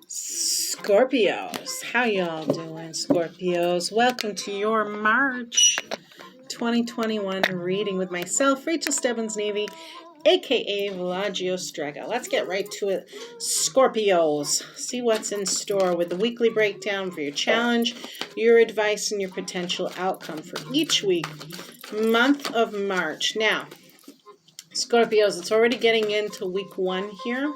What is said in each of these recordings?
Scorpios, how y'all doing, Scorpios? Welcome to your March 2021 reading with myself, Rachel Stebbins-Navy, aka Villagio Strega. Let's get right to it, Scorpios. See what's in store with the weekly breakdown for your challenge, your advice, and your potential outcome for each week, month of March. Now, Scorpios, it's already getting into week 1 here.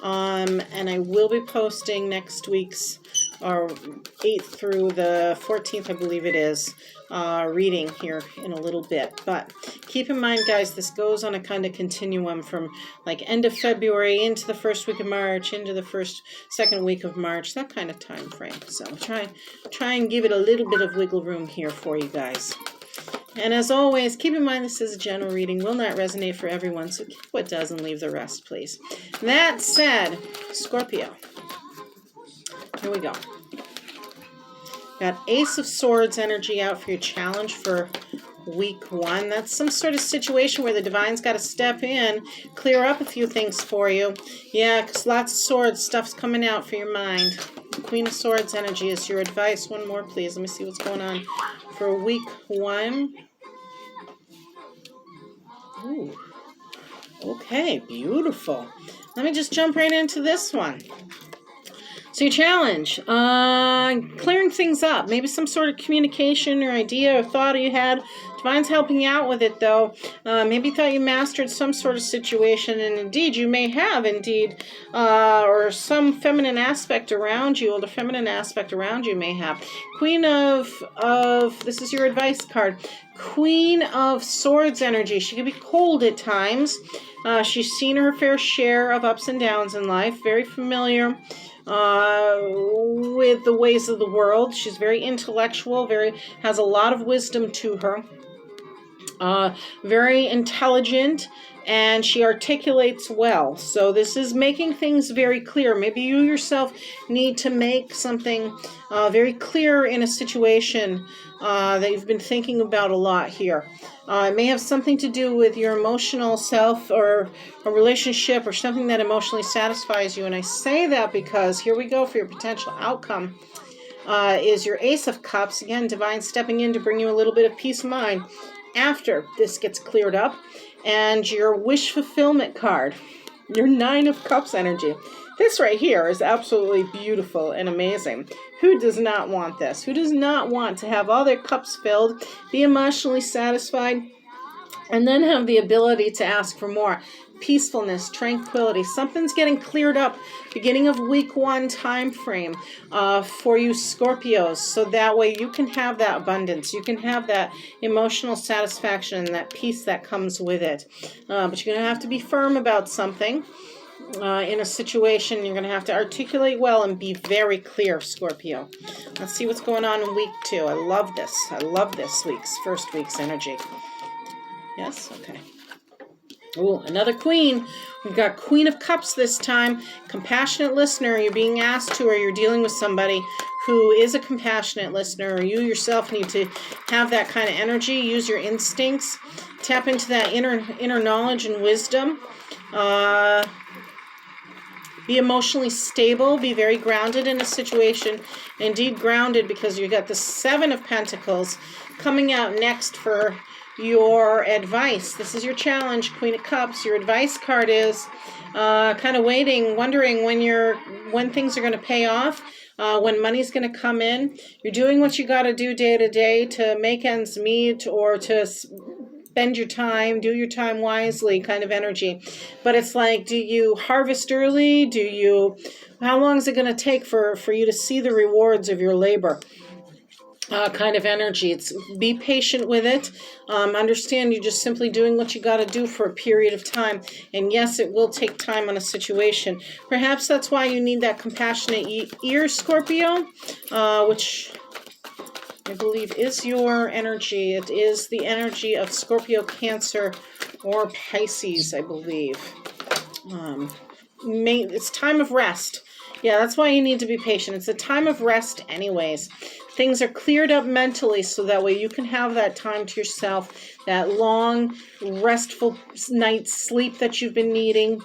And I will be posting next week's, or 8th through the 14th, I believe it is, reading here in a little bit. But keep in mind, guys, this goes on a kind of continuum from like end of February into the first week of March, into the second week of March, that kind of time frame. So try and give it a little bit of wiggle room here for you guys. And as always, keep in mind this is a general reading, will not resonate for everyone, so keep what does and leave the rest, please. That said, Scorpio, here we go. Got Ace of Swords energy out for your challenge for week 1. That's some sort of situation where the Divine's got to step in, clear up a few things for you. Yeah, because lots of swords, stuff's coming out for your mind. Queen of Swords energy is your advice. One more, please. Let me see what's going on for week 1. Ooh. Okay, beautiful. Let me just jump right into this one. So your challenge, clearing things up. Maybe some sort of communication or idea or thought you had. Divine's helping you out with it, though. Maybe you thought you mastered some sort of situation, and indeed, you may have, or some feminine aspect around you, or the feminine aspect around you may have. Queen of this is your advice card. Queen of Swords energy. She can be cold at times. She's seen her fair share of ups and downs in life. Very familiar with the ways of the world. She's very intellectual, has a lot of wisdom to her. Very intelligent, and she articulates well. So this is making things very clear. Maybe you yourself need to make something very clear in a situation that you've been thinking about a lot here. It may have something to do with your emotional self or a relationship or something that emotionally satisfies you. And I say that because here we go for your potential outcome. Is your Ace of Cups. Again, Divine stepping in to bring you a little bit of peace of mind after this gets cleared up. And your wish fulfillment card, your 9 of Cups energy. This right here is absolutely beautiful and amazing. Who does not want this? Who does not want to have all their cups filled, be emotionally satisfied, and then have the ability to ask for more? Peacefulness, tranquility. Something's getting cleared up beginning of week 1 time frame for you Scorpios, so that way you can have that abundance, you can have that emotional satisfaction and that peace that comes with it. But you're going to have to be firm about something in a situation. You're going to have to articulate well and be very clear, Scorpio. Let's see what's going on in week 2. I love this. I love this first week's energy. Yes? Okay. Oh, another queen. We've got Queen of Cups this time. Compassionate listener. You're being asked to, or you're dealing with somebody who is a compassionate listener, or you yourself need to have that kind of energy. Use your instincts. Tap into that inner knowledge and wisdom. Be emotionally stable. Be very grounded in a situation. Indeed, grounded, because you got the 7 of Pentacles coming out next for your advice. This is your challenge, Queen of Cups. Your advice card is kind of waiting, wondering when things are going to pay off, when money's going to come in. You're doing what you got to do day to day to make ends meet, or to spend your time, do your time wisely kind of energy. But it's like, do you harvest early? How long is it going to take for you to see the rewards of your labor? Kind of energy. It's be patient with it. Understand you're just simply doing what you got to do for a period of time. And yes, it will take time on a situation. Perhaps that's why you need that compassionate ear, Scorpio, which I believe is your energy. It is the energy of Scorpio, Cancer, or Pisces, I believe. It's time of rest. Yeah, that's why you need to be patient. It's a time of rest anyways. things are cleared up mentally, so that way you can have that time to yourself, that long, restful night's sleep that you've been needing.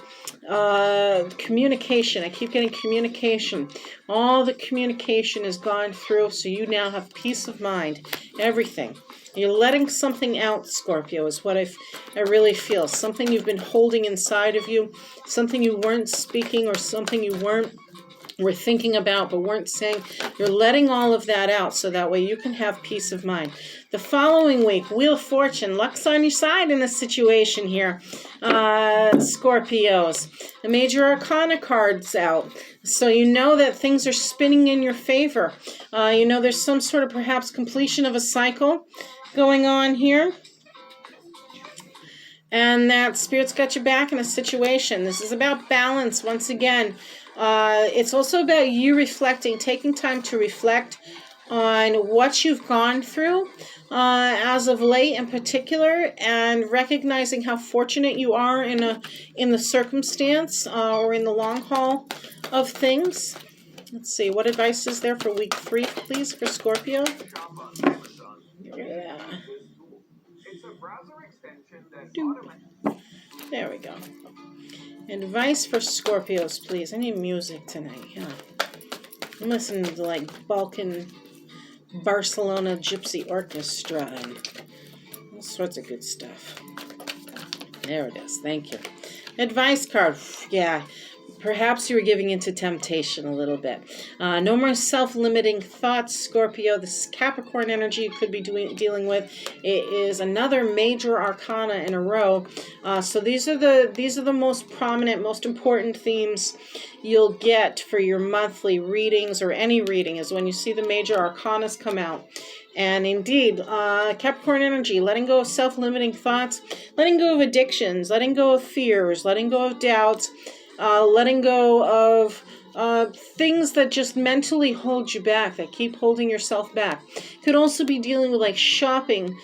Communication. I keep getting communication. All the communication is gone through, so you now have peace of mind. Everything. You're letting something out, Scorpio, is what I really feel. Something you've been holding inside of you, something you weren't speaking, or something you were thinking about but weren't saying. You're letting all of that out, so that way you can have peace of mind. The following week, Wheel of Fortune, luck's on your side in this situation here, Scorpios. The Major Arcana card's out, so you know that things are spinning in your favor. You know there's some sort of perhaps completion of a cycle going on here, and that Spirit's got your back in a situation. This is about balance once again. It's also about you reflecting, taking time to reflect on what you've gone through as of late in particular, and recognizing how fortunate you are in the circumstance or in the long haul of things. Let's see, what advice is there for week 3, please, for Scorpio? Yeah. There we go. Advice for Scorpios, please. I need music tonight. Yeah. I'm listening to like Balkan Barcelona Gypsy Orchestra and all sorts of good stuff. There it is. Thank you. Advice card. Yeah. Perhaps you were giving into temptation a little bit. No more self-limiting thoughts, Scorpio. This Capricorn energy you could be dealing with. It is another major arcana in a row. So these are the most prominent, most important themes you'll get for your monthly readings, or any reading, is when you see the major arcanas come out. And indeed, Capricorn energy, letting go of self-limiting thoughts, letting go of addictions, letting go of fears, letting go of doubts, letting go of things that just mentally hold you back, that keep holding yourself back. Could also be dealing with like shopping,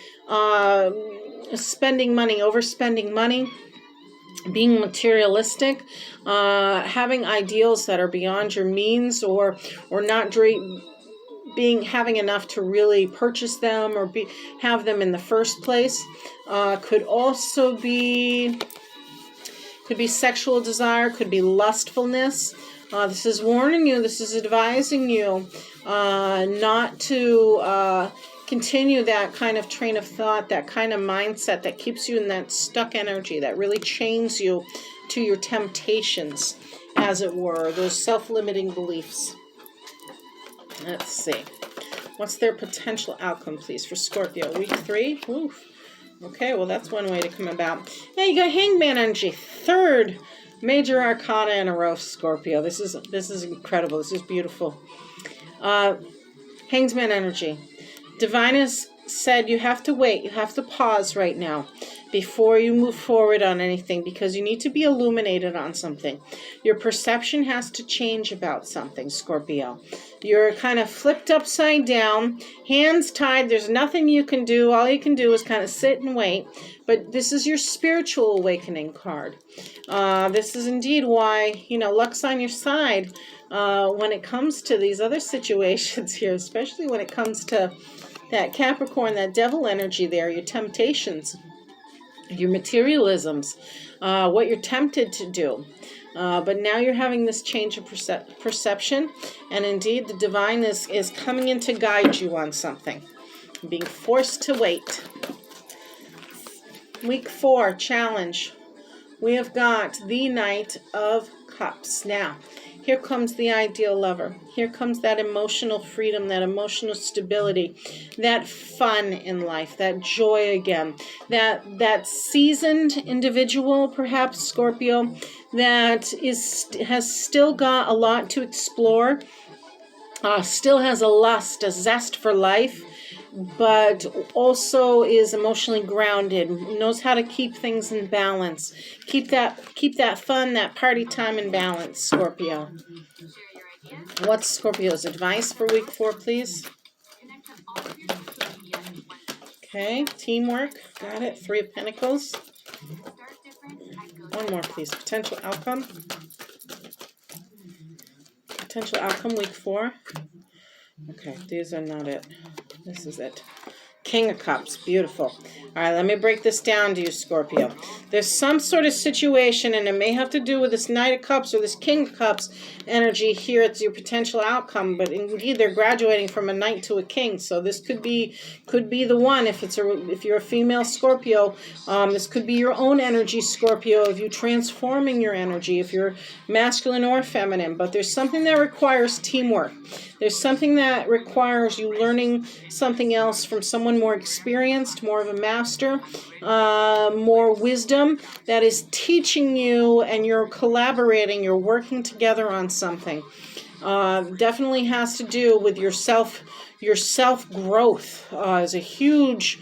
spending money, overspending money, being materialistic, having ideals that are beyond your means, or not having enough to really purchase them or have them in the first place. Could also be sexual desire, could be lustfulness. This is warning you, this is advising you not to continue that kind of train of thought, that kind of mindset that keeps you in that stuck energy, that really chains you to your temptations, as it were, those self-limiting beliefs. Let's see. What's their potential outcome, please, for Scorpio? Week 3? Oof. Okay, well, that's one way to come about. Yeah, you got Hangman energy. 3rd major arcana in a row, Scorpio. This is incredible. This is beautiful. Hangman energy. Divine has said you have to wait. You have to pause right now before you move forward on anything, because you need to be illuminated on something. Your perception has to change about something, Scorpio. You're kind of flipped upside down, hands tied. There's nothing you can do. All you can do is kind of sit and wait. But this is your spiritual awakening card. This is indeed why, luck's on your side when it comes to these other situations here, especially when it comes to that Capricorn, that devil energy there, your temptations, your materialisms, what you're tempted to do. But now you're having this change of perception, and indeed the divine is coming in to guide you on something. Being forced to wait. Week 4, challenge. We have got the Knight of Cups. Now, here comes the ideal lover. Here comes that emotional freedom, that emotional stability, that fun in life, that joy again, that seasoned individual, perhaps Scorpio, that has still got a lot to explore, still has a lust, a zest for life, but also is emotionally grounded, knows how to keep things in balance, keep that fun, that party time in balance, Scorpio. What's Scorpio's advice for week 4, please? Okay, teamwork, got it. 3 of Pentacles. One more, please. Potential outcome. Potential outcome, week 4. Okay, these are not it. This is it. King of Cups, beautiful. All right, let me break this down to you, Scorpio. There's some sort of situation, and it may have to do with this Knight of Cups or this King of Cups energy here. It's your potential outcome, but indeed they're graduating from a Knight to a King. So this could be the one. If you're a female Scorpio, this could be your own energy, Scorpio. Of you transforming your energy, if you're masculine or feminine. But there's something that requires teamwork. There's something that requires you learning something else from someone more experienced, more of a master, more wisdom that is teaching you, and you're collaborating, you're working together on something. Definitely has to do with your self growth is a huge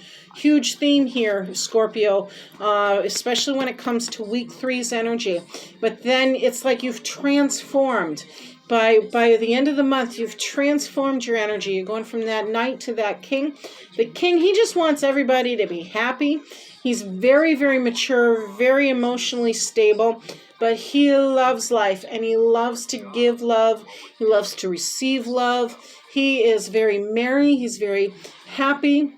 theme here, Scorpio, especially when it comes to week 3's energy. But then it's like you've transformed. By the end of the month, you've transformed your energy. You're going from that Knight to that King. The King, he just wants everybody to be happy. He's very, very mature, very emotionally stable, but he loves life, and he loves to give love. He loves to receive love. He is very merry. He's very happy.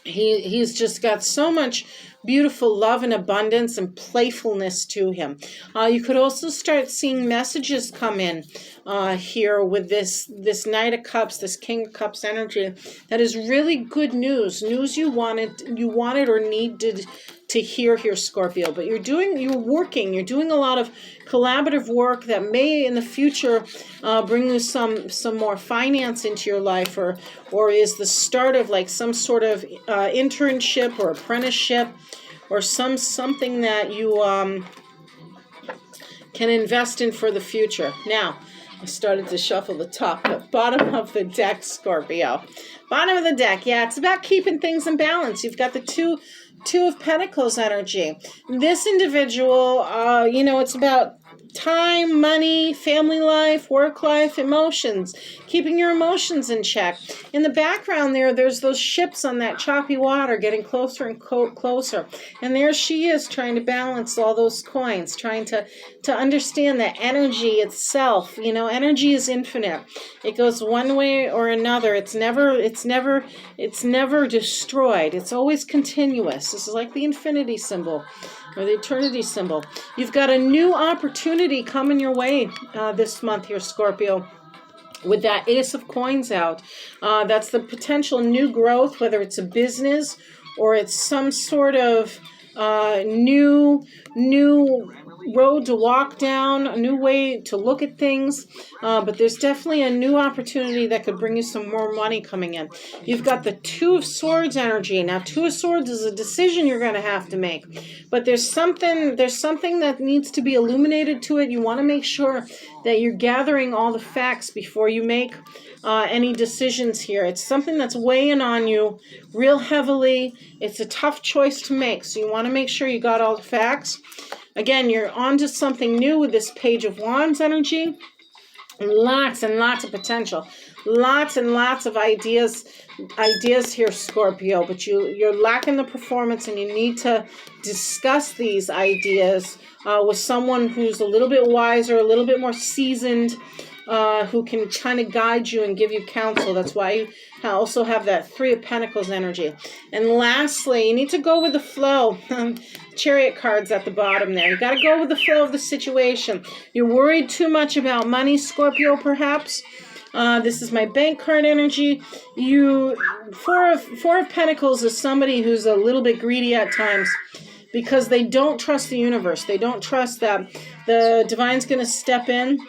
He's just got so much beautiful love and abundance and playfulness to him. You could also start seeing messages come in here with this Knight of Cups, this King of Cups energy. That is really good news you wanted or needed to hear here, Scorpio. But you're doing a lot of collaborative work that may in the future bring you some more finance into your life, or is the start of like some sort of internship or apprenticeship, or something that you can invest in for the future. Now, I started to shuffle the bottom of the deck, Scorpio. Bottom of the deck, yeah, it's about keeping things in balance. You've got the Two of Pentacles energy. This individual, it's about time, money, family life, work life, emotions, keeping your emotions in check. In the background there's those ships on that choppy water getting closer and closer. And there she is trying to balance all those coins, trying to understand that energy itself, energy is infinite. It goes one way or another. It's never destroyed. It's always continuous. This is like the infinity symbol or the eternity symbol. You've got a new opportunity coming your way this month here, Scorpio, with that Ace of Coins out. That's the potential new growth, whether it's a business or it's some sort of new road to walk down, a new way to look at things, but there's definitely a new opportunity that could bring you some more money coming in. You've got the Two of Swords energy. Now, Two of Swords is a decision you're going to have to make, but there's something that needs to be illuminated to it. You want to make sure that you're gathering all the facts before you make any decisions here. It's something that's weighing on you real heavily. It's a tough choice to make, so you want to make sure you got all the facts. Again, you're onto something new with this Page of Wands energy. Lots and lots of potential. Lots and lots of ideas here, Scorpio. But you're lacking the performance, and you need to discuss these ideas with someone who's a little bit wiser, a little bit more seasoned, who can kind of guide you and give you counsel. That's why you also have that Three of Pentacles energy. And lastly, you need to go with the flow. Chariot cards at the bottom there. You got to go with the flow of the situation. You're worried too much about money, Scorpio, perhaps. This is my bank card energy. Four of Pentacles is somebody who's a little bit greedy at times, because they don't trust the universe. They don't trust that the divine's going to step in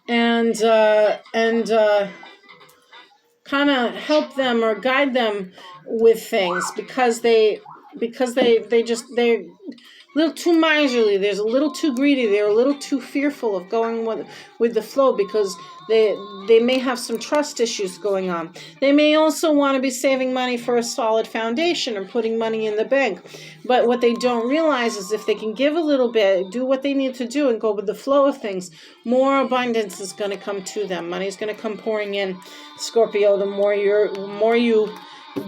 and kind of help them or guide them with things, because they're a little too miserly. They're a little too greedy. They're a little too fearful of going with the flow, because they may have some trust issues going on. They may also want to be saving money for a solid foundation or putting money in the bank. But what they don't realize is if they can give a little bit, do what they need to do, and go with the flow of things, more abundance is going to come to them. Money is going to come pouring in, Scorpio. The more you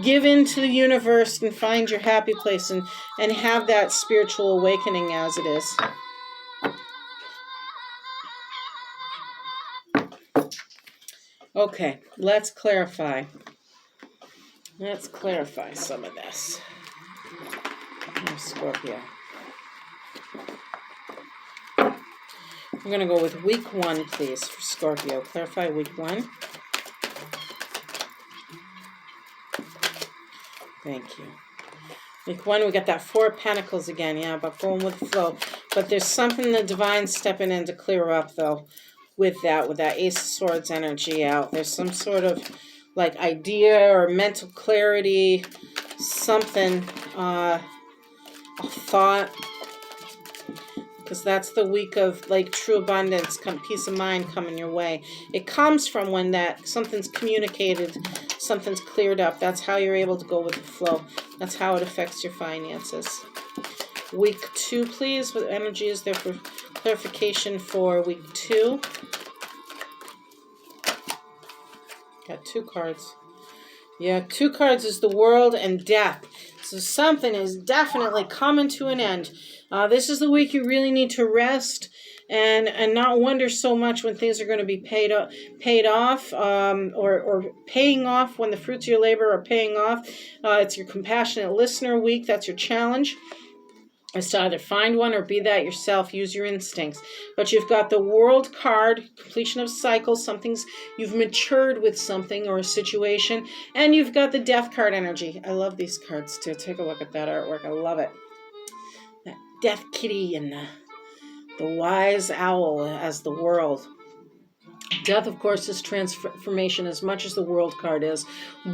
give into the universe and find your happy place and have that spiritual awakening as it is. Okay, let's clarify. Let's clarify some of this. Scorpio. I'm going to go with week 1, please, for Scorpio. Clarify week 1. Thank you. Week 1, we got that 4 of Pentacles again. Yeah, about going with the flow. But there's something the divine stepping in to clear up, though, with that Ace of Swords energy out. There's some sort of, like, idea or mental clarity, something, a thought. Because that's the week of, like, true abundance, peace of mind coming your way. It comes from when something's communicated, something's cleared up. That's how you're able to go with the flow. That's how it affects your finances. Week 2, please. What energy is there for clarification for week 2? Got 2 cards. Yeah, 2 cards is the world and death. So something is definitely coming to an end. This is the week you really need to rest and not wonder so much when things are going to be paid off or paying off, when the fruits of your labor are paying off. It's your compassionate listener week. That's your challenge. Is to either find one or be that yourself. Use your instincts. But you've got the World card, completion of cycles. You've matured with something or a situation. And you've got the Death card energy. I love these cards too. Take a look at that artwork. I love it. That Death Kitty and the Wise Owl as the World. Death, of course, is transformation as much as the World card is.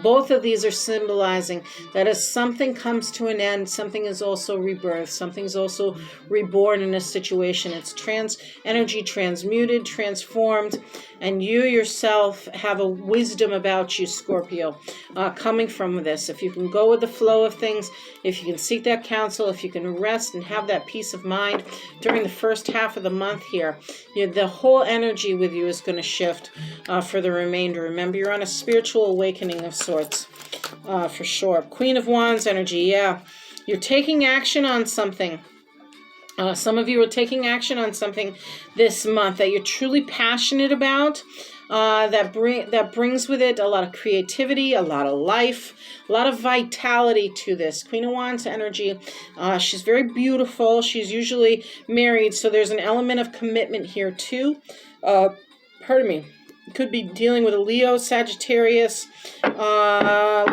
Both of these are symbolizing that as something comes to an end, something is also rebirthed. Something's also reborn in a situation. It's energy transmuted, transformed, and you yourself have a wisdom about you, Scorpio, coming from this. If you can go with the flow of things, if you can seek that counsel, if you can rest and have that peace of mind during the first half of the month here, the whole energy with you is going to shift for the remainder. Remember, you're on a spiritual awakening of sorts, for sure. Queen of Wands energy, yeah. You're taking action on something. Some of you are taking action on something this month that you're truly passionate about. That brings with it a lot of creativity, a lot of life, a lot of vitality to this. Queen of Wands energy. She's very beautiful. She's usually married, so there's an element of commitment here too. Pardon me. Could be dealing with a Leo, Sagittarius, or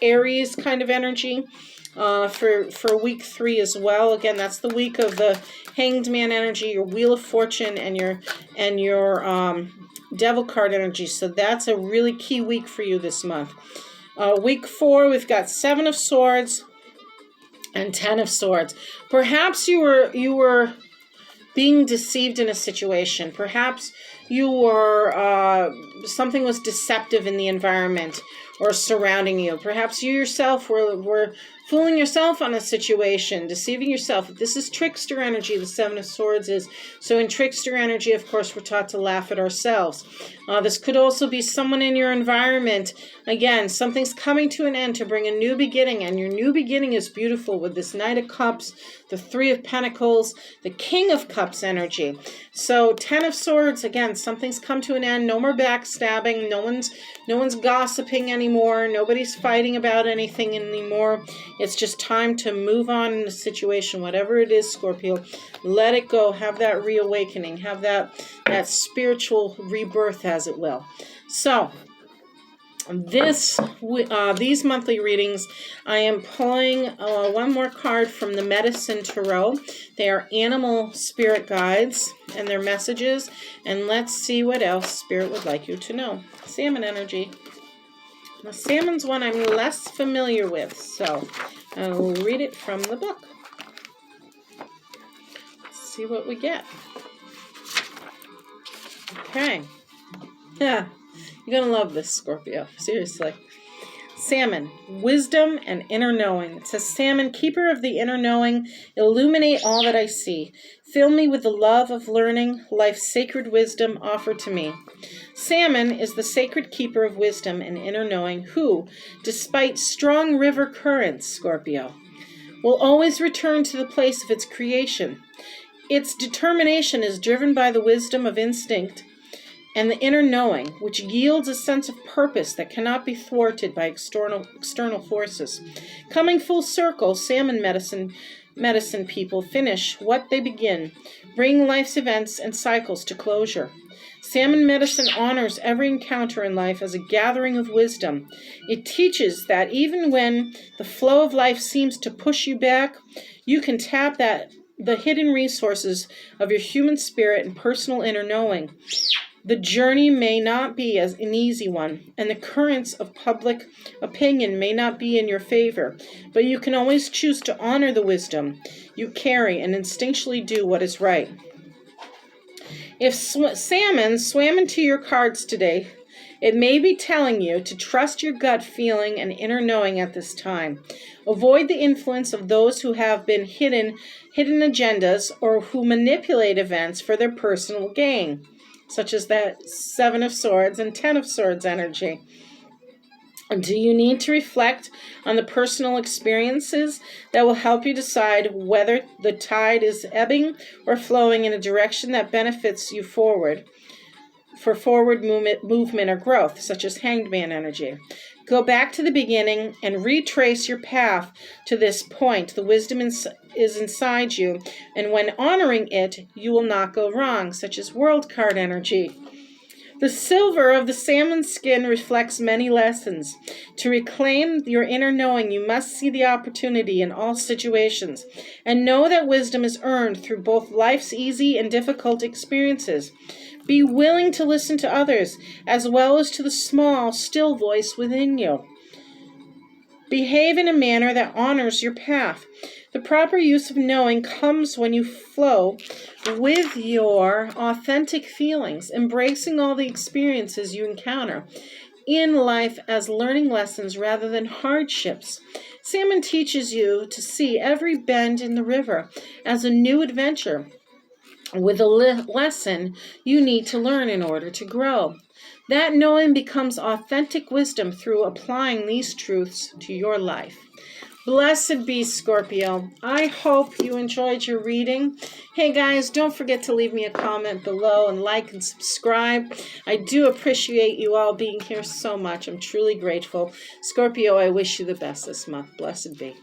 Aries kind of energy. For week 3 as well. Again, that's the week of the Hanged Man energy, your Wheel of Fortune, and your Devil card energy. So that's a really key week for you this month. Week 4, we've got 7 of Swords and 10 of Swords. Perhaps you were being deceived in a situation. Perhaps you were something was deceptive in the environment or surrounding you. Perhaps you yourself were fooling yourself on a situation, deceiving yourself. This is trickster energy, the 7 of Swords is. So in trickster energy, of course, we're taught to laugh at ourselves. This could also be someone in your environment. Again, something's coming to an end to bring a new beginning, and your new beginning is beautiful with this Knight of Cups, the 3 of Pentacles, the King of Cups energy. So 10 of Swords, again, something's come to an end. No more backstabbing. No one's gossiping anymore. Nobody's fighting about anything anymore. It's just time to move on in the situation, whatever it is, Scorpio. Let it go. Have that reawakening. Have that spiritual rebirth, as it will. So these monthly readings, I am pulling one more card from the Medicine Tarot. They are animal spirit guides and their messages. And let's see what else Spirit would like you to know. Salmon energy. Now, salmon's one I'm less familiar with, so I'll read it from the book. Let's see what we get. Okay. Yeah. You're going to love this, Scorpio. Seriously. Salmon, wisdom and inner knowing. It says, Salmon, keeper of the inner knowing, illuminate all that I see. Fill me with the love of learning, life's sacred wisdom offered to me. Salmon is the sacred keeper of wisdom and inner knowing who, despite strong river currents, Scorpio, will always return to the place of its creation. Its determination is driven by the wisdom of instinct and the inner knowing, which yields a sense of purpose that cannot be thwarted by external forces. Coming full circle, salmon medicine people finish what they begin, bring life's events and cycles to closure. Salmon medicine honors every encounter in life as a gathering of wisdom. It teaches that even when the flow of life seems to push you back, you can tap the hidden resources of your human spirit and personal inner knowing. The journey may not be an easy one, and the currents of public opinion may not be in your favor, but you can always choose to honor the wisdom you carry and instinctually do what is right. If salmon swam into your cards today, it may be telling you to trust your gut feeling and inner knowing at this time. Avoid the influence of those who have been hidden agendas or who manipulate events for their personal gain, such as that 7 of Swords and 10 of Swords energy. Do you need to reflect on the personal experiences that will help you decide whether the tide is ebbing or flowing in a direction that benefits you for forward movement or growth, such as Hanged Man energy? Go back to the beginning and retrace your path to this point. The wisdom is inside you, and when honoring it, you will not go wrong, such as World card energy. The silver of the salmon skin reflects many lessons. To reclaim your inner knowing, you must see the opportunity in all situations and know that wisdom is earned through both life's easy and difficult experiences. Be willing to listen to others as well as to the small, still voice within you. Behave in a manner that honors your path. The proper use of knowing comes when you flow with your authentic feelings, embracing all the experiences you encounter in life as learning lessons rather than hardships. Salmon teaches you to see every bend in the river as a new adventure with a lesson you need to learn in order to grow. That knowing becomes authentic wisdom through applying these truths to your life. Blessed be, Scorpio. I hope you enjoyed your reading. Hey guys, don't forget to leave me a comment below and like and subscribe. I do appreciate you all being here so much. I'm truly grateful. Scorpio, I wish you the best this month. Blessed be.